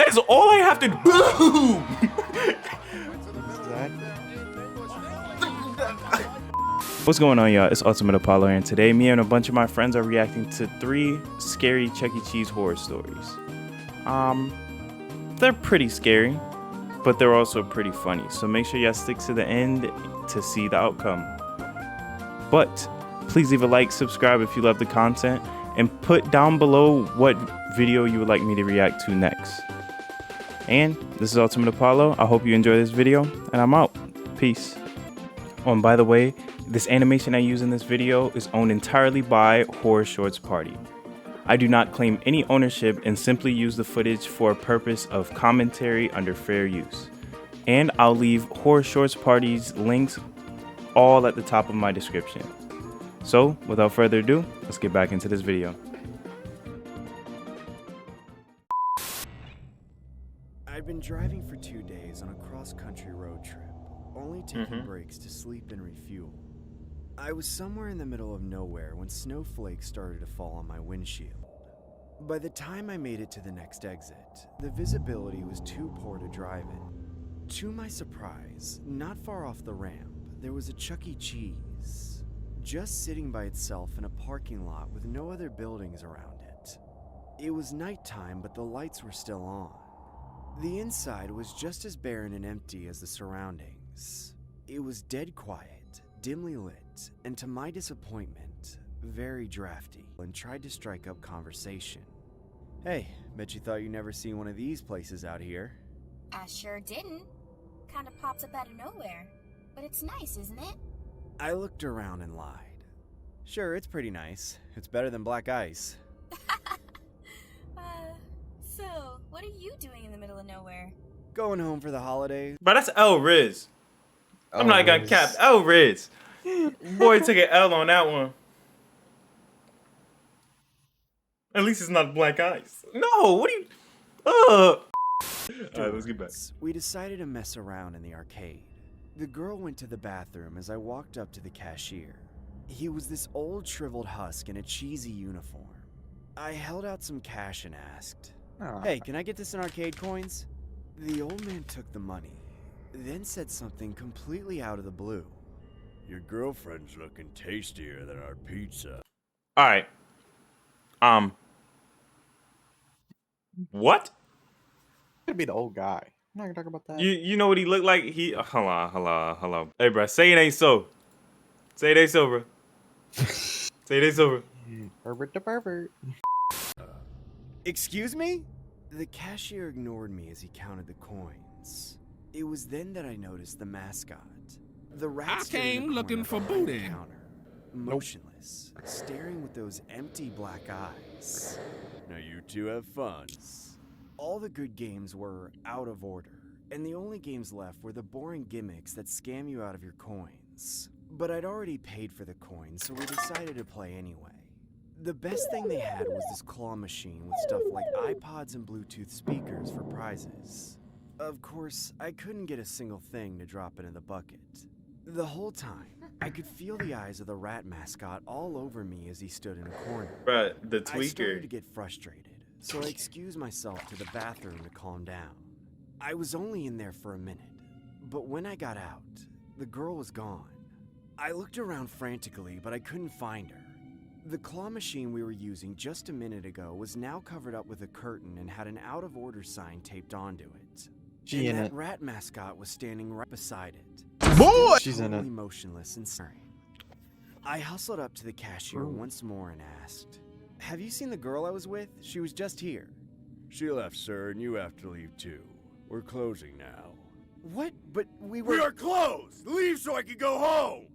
That is all I have to do. What's going on, y'all? It's Ultimate Apollo, and today me and a bunch of my friends are reacting to 3 scary Chuck E. Cheese horror stories. They're pretty scary, but they're also pretty funny, so make sure y'all stick to the end to see the outcome. But please leave a like, subscribe if you love the content, and put down below what video you would like me to react to next. And this is Ultimate Apollo. I hope you enjoy this video, and I'm out. Peace. Oh, and by the way, this animation I use in this video is owned entirely by Horror Shorts Party. I do not claim any ownership and simply use the footage for a purpose of commentary under fair use. And I'll leave Horror Shorts Party's links all at the top of my description. So, without further ado, let's get back into this video. I'd been driving for 2 days on a cross-country road trip, only taking breaks to sleep and refuel. I was somewhere in the middle of nowhere when snowflakes started to fall on my windshield. By the time I made it to the next exit, the visibility was too poor to drive in. To my surprise, not far off the ramp, there was a Chuck E. Cheese, just sitting by itself in a parking lot with no other buildings around it. It was nighttime, but the lights were still on. The inside was just as barren and empty as the surroundings. It was dead quiet, dimly lit, and to my disappointment, very drafty, and tried to strike up conversation. Hey, bet you thought you'd never see one of these places out here. I sure didn't. Kinda pops up out of nowhere. But it's nice, isn't it? I looked around and lied. Sure, it's pretty nice. It's better than black ice. So, what are you doing in the middle of nowhere? Going home for the holidays. But that's L Riz. I'm not gonna cap L Riz. Boy, took an L on that one. At least it's not black ice. No, what are you? Alright, let's get back. We decided to mess around in the arcade. The girl went to the bathroom as I walked up to the cashier. He was this old shriveled husk in a cheesy uniform. I held out some cash and asked, "Hey, can I get this in arcade coins?" The old man took the money, then said something completely out of the blue. "Your girlfriend's looking tastier than our pizza." Alright. What? Could be the old guy. I'm not gonna talk about that. You know what he looked like? Hello. Hey, bro, say it ain't so. Say it ain't so, bro. Say it ain't so, bro. Pervert to pervert. Excuse me? The cashier ignored me as he counted the coins. It was then that I noticed the mascot. The rat I came looking for booty. Counter, motionless, staring with those empty black eyes. Now you two have fun. All the good games were out of order, and the only games left were the boring gimmicks that scam you out of your coins. But I'd already paid for the coins, so we decided to play anyway. The best thing they had was this claw machine with stuff like iPods and Bluetooth speakers for prizes. Of course, I couldn't get a single thing to drop into the bucket. The whole time, I could feel the eyes of the rat mascot all over me as he stood in a corner. Bruh, the I started to tweaker. get frustrated, so I excused myself to the bathroom to calm down. I was only in there for a minute, but when I got out, the girl was gone. I looked around frantically, but I couldn't find her. The claw machine we were using just a minute ago was now covered up with a curtain and had an out-of-order sign taped onto it. She in and it. that rat mascot was standing right beside it. Boy! She's in Totally it. motionless and staring. I hustled up to the cashier once more and asked, "Have you seen the girl I was with? She was just here." "She left, sir, and you have to leave too. We're closing now." "What? But we are closed! Leave so I can go home!"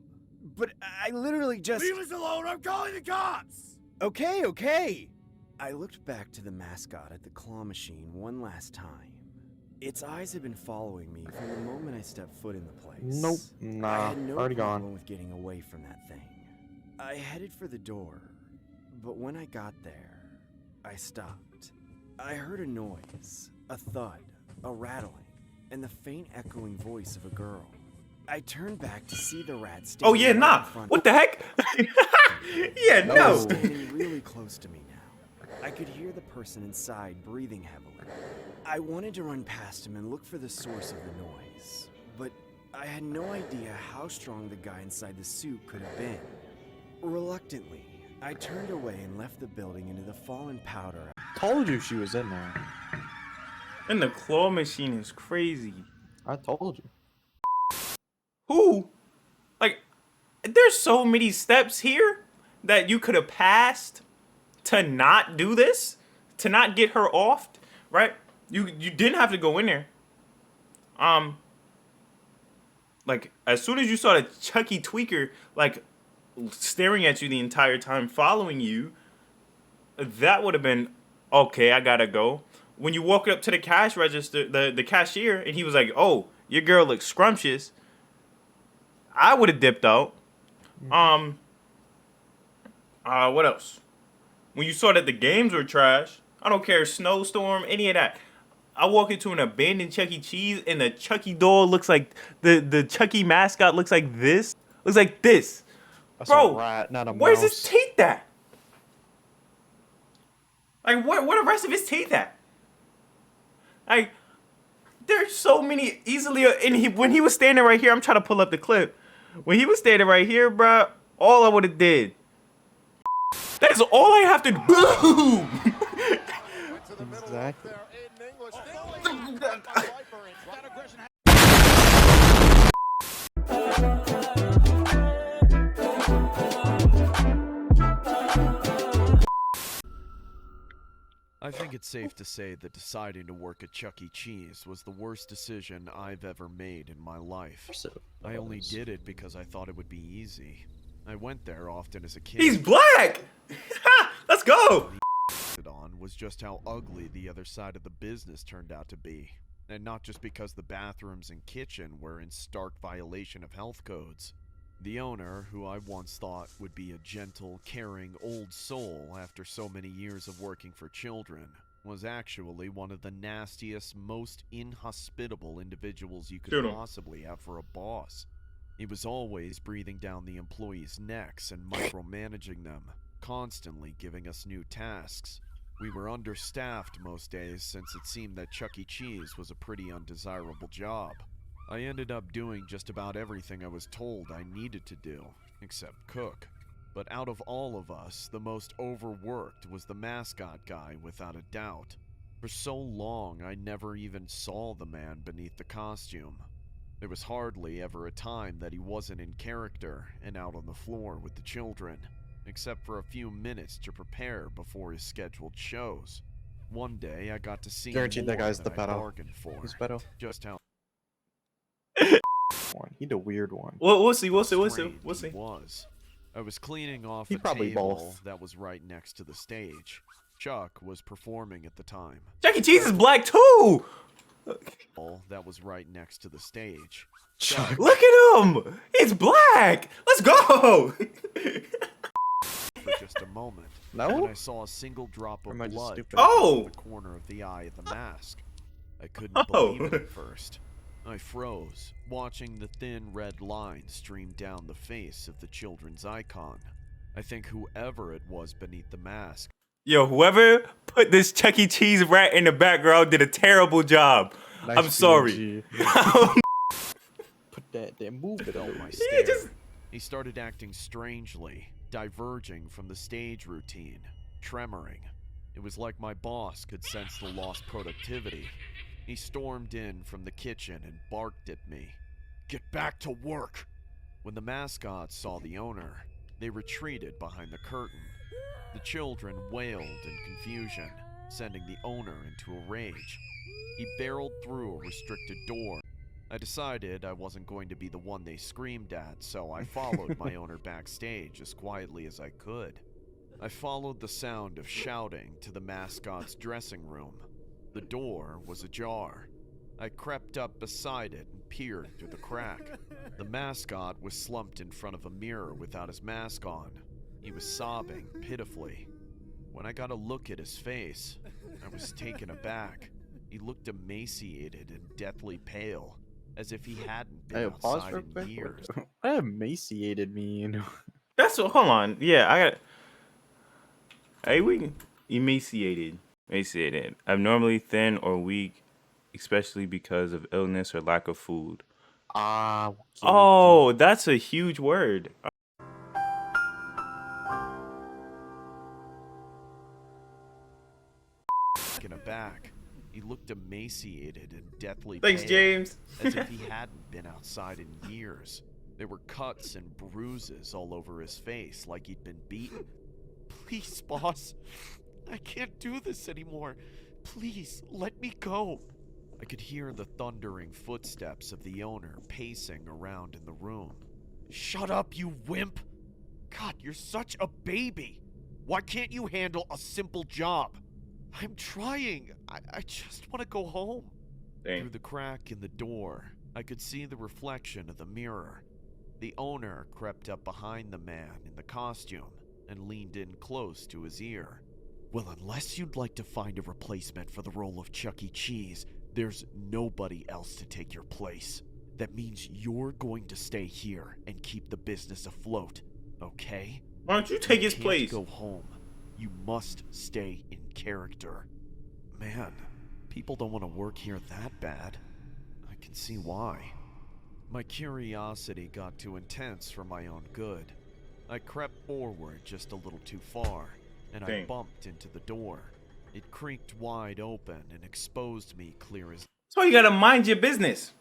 "But I literally just— Leave us alone! I'm calling the cops!" Okay. I looked back to the mascot at the claw machine one last time. Its eyes had been following me from the moment I stepped foot in the place. Nope. I Nah. had no Already problem gone. with getting away from that thing. I headed for the door, but when I got there, I stopped. I heard a noise, a thud, a rattling, and the faint echoing voice of a girl. I turned back to see the rat standing Oh yeah, nah. in front What of the heck? Yeah, me. no. Standing really close to me now. I could hear the person inside breathing heavily. I wanted to run past him and look for the source of the noise, but I had no idea how strong the guy inside the suit could have been. Reluctantly, I turned away and left the building into the fallen powder. Told you she was in there. And the claw machine is crazy. I told you. Who? Like, there's so many steps here that you could have passed to not do this, to not get her off, right? You didn't have to go in there. Like, as soon as you saw the Chucky tweaker, like, staring at you the entire time, following you, that would have been, okay, I gotta go. When you walk up to the cash register, the cashier, and he was like, oh, your girl looks scrumptious, I would have dipped out. What else? When you saw that the games were trash, I don't care, snowstorm, any of that. I walk into an abandoned Chuck E. Cheese and the Chucky doll looks like, the Chucky mascot looks like this. Looks like this. That's Bro, a rat, not a where's mouse. his teeth at? Like, where the rest of his teeth at? Like, there's so many easily, and when he was standing right here, I'm trying to pull up the clip. When he was standing right here, bro, all I would have did. That is all I have to do. Boom! Exactly. I think it's safe to say that deciding to work at Chuck E. Cheese was the worst decision I've ever made in my life. I only did it because I thought it would be easy. I went there often as a kid. He's black! Let's go! On was just how ugly the other side of the business turned out to be. And not just because the bathrooms and kitchen were in stark violation of health codes. The owner, who I once thought would be a gentle, caring old soul after so many years of working for children, was actually one of the nastiest, most inhospitable individuals you could possibly have for a boss. He was always breathing down the employees' necks and micromanaging them, constantly giving us new tasks. We were understaffed most days since it seemed that Chuck E. Cheese was a pretty undesirable job. I ended up doing just about everything I was told I needed to do, except cook. But out of all of us, the most overworked was the mascot guy without a doubt. For so long, I never even saw the man beneath the costume. There was hardly ever a time that he wasn't in character and out on the floor with the children, except for a few minutes to prepare before his scheduled shows. One day, I got to see Guaranteed that more guy's than the I pedo. bargained for. He's pedo. Just how One. He the weird one. Well, we'll see. strange he was. I was cleaning off He a probably table both. that was right next to the stage. Chuck was performing at the time. Chuck E. Cheese is black too! That was right next to the stage. Chuck. Look at him! He's black! Let's go! For just a moment, No? and I saw a single drop Or of am I just blood stupid? Oh! from the corner of the eye of the mask. I couldn't Oh. believe it at first. I froze, watching the thin red line stream down the face of the children's icon. I think whoever it was beneath the mask Yo, whoever put this Chuck E. Cheese rat in the background did a terrible job. Nice I'm sorry. PNG. Put that there, move it on my my Yeah, stare. just- He started acting strangely, diverging from the stage routine, tremoring. It was like my boss could sense the lost productivity. He stormed in from the kitchen and barked at me. Get back to work! When the mascots saw the owner, they retreated behind the curtain. The children wailed in confusion, sending the owner into a rage. He barreled through a restricted door. I decided I wasn't going to be the one they screamed at, so I followed my owner backstage as quietly as I could. I followed the sound of shouting to the mascot's dressing room. The door was ajar. I crept up beside it and peered through the crack. The mascot was slumped in front of a mirror without his mask on. He was sobbing pitifully. When I got a look at his face, I was taken aback. He looked emaciated and deathly pale, as if he hadn't been Hey, pause outside real in quick. years. What emaciated mean? That's what, hold on. Yeah, I got. Hey, we emaciated. emaciated, abnormally thin or weak, especially because of illness or lack of food. Ah, Oh, that's a huge word. Taken aback. He looked emaciated and deathly Thanks, pale, James. as if he hadn't been outside in years. There were cuts and bruises all over his face, like he'd been beaten. Please, boss. I can't do this anymore. Please, let me go. I could hear the thundering footsteps of the owner pacing around in the room. Shut up, you wimp! God, you're such a baby! Why can't you handle a simple job? I'm trying. I just want to go home. Dang. Through the crack in the door, I could see the reflection of the mirror. The owner crept up behind the man in the costume and leaned in close to his ear. Well, unless you'd like to find a replacement for the role of Chuck E. Cheese, there's nobody else to take your place. That means you're going to stay here and keep the business afloat, okay? Why don't you take his can't place? Go home. You must stay in character. Man, people don't want to work here that bad. I can see why. My curiosity got too intense for my own good. I crept forward just a little too far, and I bumped into the door. It creaked wide open and exposed me clear as... So you gotta mind your business.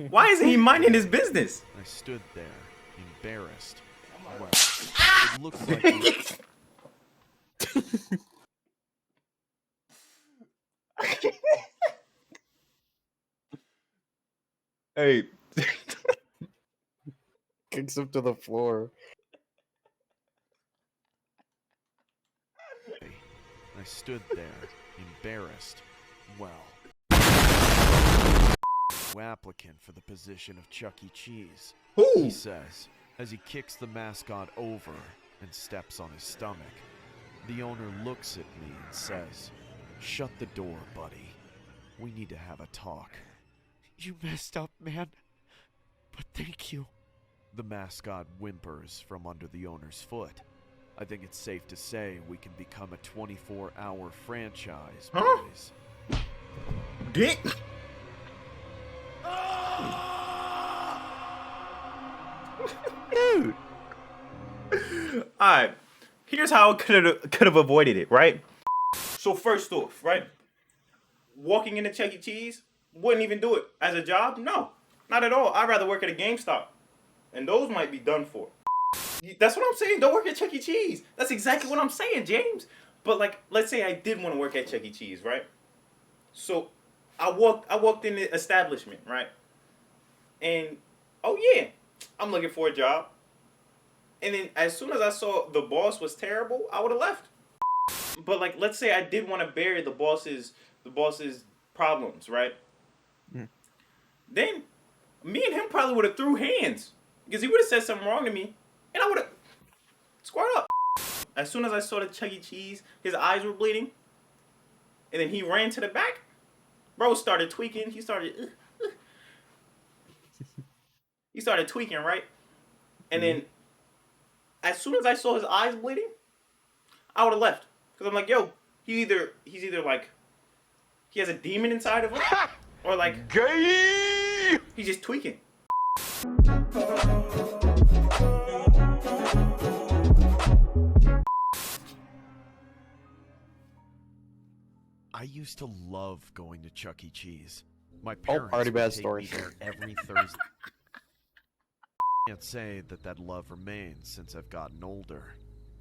Why isn't he minding his business? I stood there, embarrassed. Well, it looked like... Hey. kicks him to the floor. I stood there, embarrassed. Well, applicant for the position of Chuck E. Cheese, he says, as he kicks the mascot over and steps on his stomach. The owner looks at me and says, "Shut the door, buddy. We need to have a talk." "You messed up, man. But thank you." The mascot whimpers from under the owner's foot. I think it's safe to say we can become a 24-hour franchise, boys. Dick. Dude. Alright. Here's how I could have avoided it, right? So first off, right? Walking into Chuck E. Cheese, wouldn't even do it as a job. No, not at all. I'd rather work at a GameStop. And those might be done for. That's what I'm saying. Don't work at Chuck E. Cheese. That's exactly what I'm saying, James. But like, let's say I did want to work at Chuck E. Cheese, right? So I walked in the establishment, right? And oh yeah, I'm looking for a job. And then as soon as I saw the boss was terrible, I would have left. But like, let's say I did want to bury the boss's problems, right? Then me and him probably would have threw hands because he would have said something wrong to me, and I would have squared up. As soon as I saw the Chuck E. Cheese, his eyes were bleeding, and then he ran to the back. Bro started tweaking. He started tweaking, right? And then as soon as I saw his eyes bleeding, I would have left. Because I'm like, yo, he's either like, he has a demon inside of him, or like, gay! He's just tweaking. I used to love going to Chuck E. Cheese. My parents already would bad take story. me there every Thursday. I can't say that love remains since I've gotten older.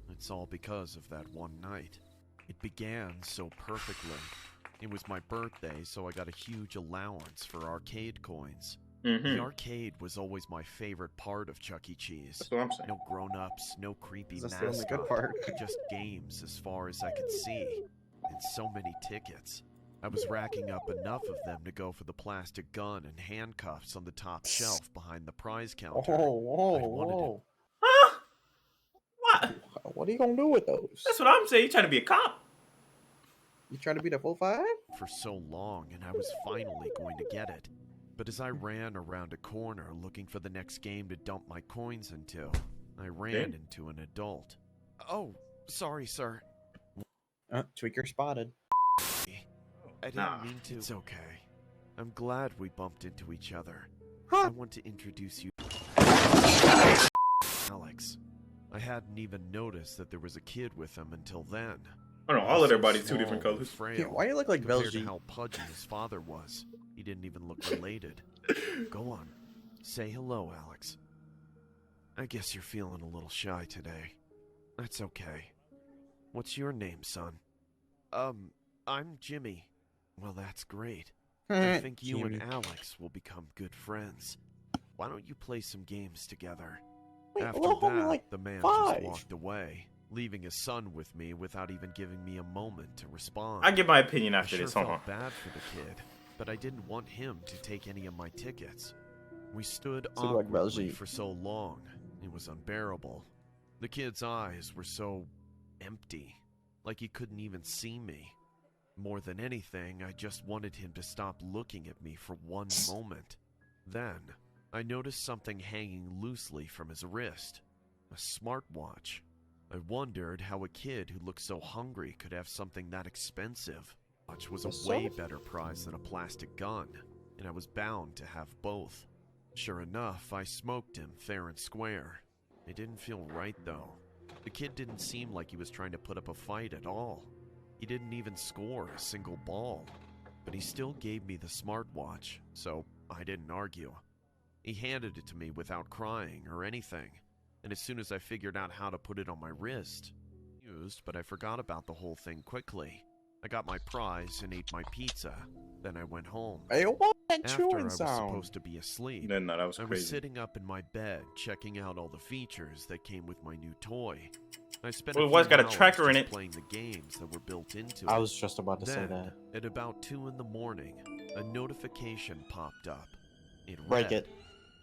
It's all because of that one night. It began so perfectly. It was my birthday, so I got a huge allowance for arcade coins. The arcade was always my favorite part of Chuck E. Cheese. That's what I'm saying. No grown-ups, no creepy That's the only mascot, good part. just games as far as I could see. And so many tickets. I was racking up enough of them to go for the plastic gun and handcuffs on the top shelf behind the prize counter. Whoa. Huh? What? What are you gonna do with those? That's what I'm saying. You trying to be a cop? You trying to be the full five? For so long, and I was finally going to get it. But as I ran around a corner looking for the next game to dump my coins into, I ran into an adult. "Oh, sorry, sir." Tweaker spotted. I didn't Nah. mean to. It's okay. I'm glad we bumped into each other. Huh? I want to introduce you. Alex. I hadn't even noticed that there was a kid with him until then. I don't know, all of their bodies two different Small and colors. frail, Why you look like compared to Belgique? how pudgy his father was. He didn't even look related. Go on. Say hello, Alex. I guess you're feeling a little shy today. That's okay. What's your name, son? I'm Jimmy. Well, that's great. I think you Jimmy. and Alex will become good friends. Why don't you play some games together? Wait, After little homie that, like the man 5. just walked away, leaving his son with me without even giving me a moment to respond. I give my opinion I after sure this. Hold on. felt bad for the kid, but I didn't want him to take any of my tickets. We stood So like awkwardly Belgique. for so long, it was unbearable. The kid's eyes were so empty, like he couldn't even see me. More than anything, I just wanted him to stop looking at me for one moment. Then, I noticed something hanging loosely from his wrist. A smartwatch. I wondered how a kid who looked so hungry could have something that expensive. Watch was a way better prize than a plastic gun, and I was bound to have both. Sure enough, I smoked him fair and square. It didn't feel right though. The kid didn't seem like he was trying to put up a fight at all. He didn't even score a single ball. But he still gave me the smartwatch, so I didn't argue. He handed it to me without crying or anything, and as soon as I figured out how to put it on my wrist, but I forgot about the whole thing quickly. I got my prize and ate my pizza. Then I went home. Hey, what that After I chewing was sound? supposed to be asleep, No, that was I was crazy. sitting up in my bed checking out all the features that came with my new toy. I spent Well, a it few was got a hours tracker in just it. playing the games that were built into I it. was just about to say Then, that. at about 2 in the morning, a notification popped up. It Break read, it.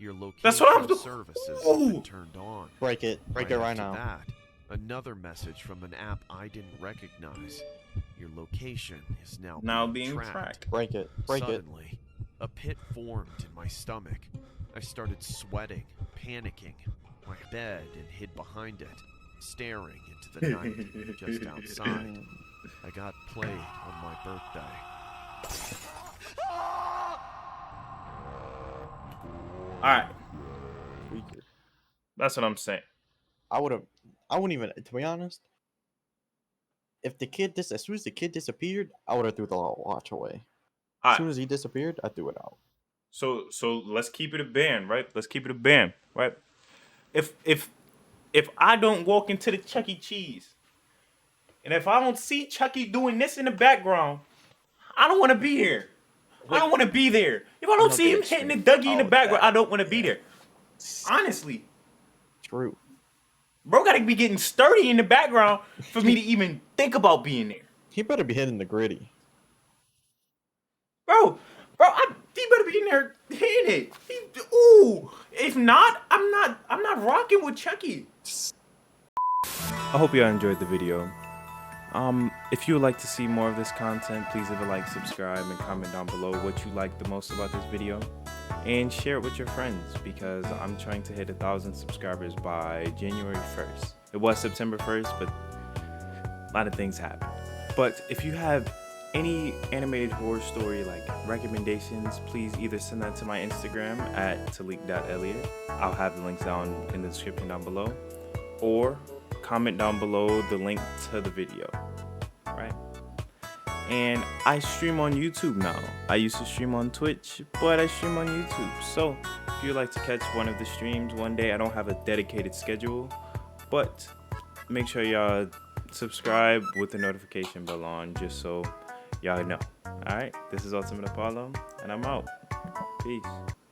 Your location That's what I'm doing. services have been Ooh. turned on. Break it. Break it right after now. that, another message from an app I didn't recognize. Your location is now being tracked. Break it. Break it. Suddenly, a pit formed in my stomach. I started sweating, panicking. My bed and hid behind it, staring into the night just outside. I got played on my birthday. Alright, Weaker. that's what I'm saying. I wouldn't even, to be honest, if the kid as soon as the kid disappeared, I would have threw the watch away. As soon Alright, as he disappeared, I threw it out. so let's keep it a band, right? Let's keep it a band, right? If I don't walk into the Chuck E. Cheese, and if I don't see Chucky doing this in the background, I don't want to be here. I don't want to be there. If I don't see him hitting the Dougie in the background, I don't want to be there. Honestly, True. bro gotta be getting sturdy in the background for me to even think about being there. He better be hitting the gritty. Bro, he better be in there hitting it. Ooh, if not, I'm not rocking with Chucky. I hope you all enjoyed the video. If you would like to see more of this content, please leave a like, subscribe, and comment down below what you like the most about this video. And share it with your friends, because I'm trying to hit 1,000 subscribers by January 1st. It was September 1st, but a lot of things happened. But if you have any animated horror story like recommendations, please either send that to my Instagram at TaliqElliottbuisness. I'll have the links down in the description down below, or comment down below the link to the video, right? And I stream on YouTube now. I used to stream on Twitch, but I stream on YouTube. So if you'd like to catch one of the streams one day, I don't have a dedicated schedule, but make sure y'all subscribe with the notification bell on, just so y'all know. All right, this is Ultimate Apollo, and I'm out. Peace.